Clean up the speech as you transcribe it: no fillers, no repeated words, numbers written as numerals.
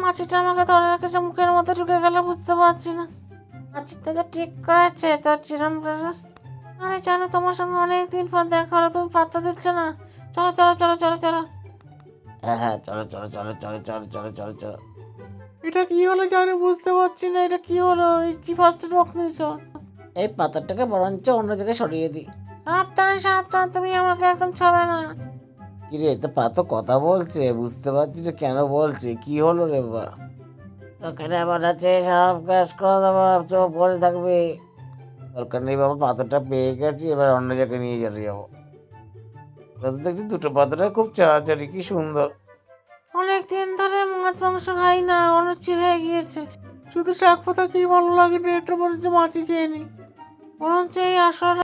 মাছিটা আমাকে ধরে রেখেছে, মুখের মধ্যে ঢুকে গেল বুঝতে পারছি না। মাছিটা তো ঠিক করেছে তোর চিরম। আরে জানো, তোমার সঙ্গে অনেকদিন পর দেখা হলো, তুমি পাত্তা দিচ্ছ না। চলো চলো চলো চলো চলো। হ্যাঁ হ্যাঁ, চলো চলো চলো চলো চলো চলো চলো চলো। এটা কি হলো জানো, বুঝতে পারছি না এটা কি হলো। কি ফার্স্ট এড বক্স নিয়েছ? এই পাথরটাকে বরঞ্চ অন্য জায়গায় সরিয়ে দিই। সাবধান সাবধান, তুমি আমাকে একদম ছবে না। কিরে, তো পাতো কথা বলছে, বুঝতে পারছি যে কেন বলছে। কি হলো রে বা? তোকে না বলেছে সব কাজ করে দেবো, চোখ বসে থাকবে। দরকার নেই বাবা, পাথরটা পেয়ে গেছি, এবার অন্য জায়গায় নিয়ে চলে যাবো। দেখছি দুটো পাথরটা খুব চাড়াচাড়ি, কি সুন্দর। অনেকদিন ধরে মাছ মাংস খাই না, অরুচি হয়ে গিয়েছে। শুধু শাক পাতা কি ভালো লাগে না, এটা বরঞ্চ মাছই খেয়ে নি। বরঞ্চ এই আসর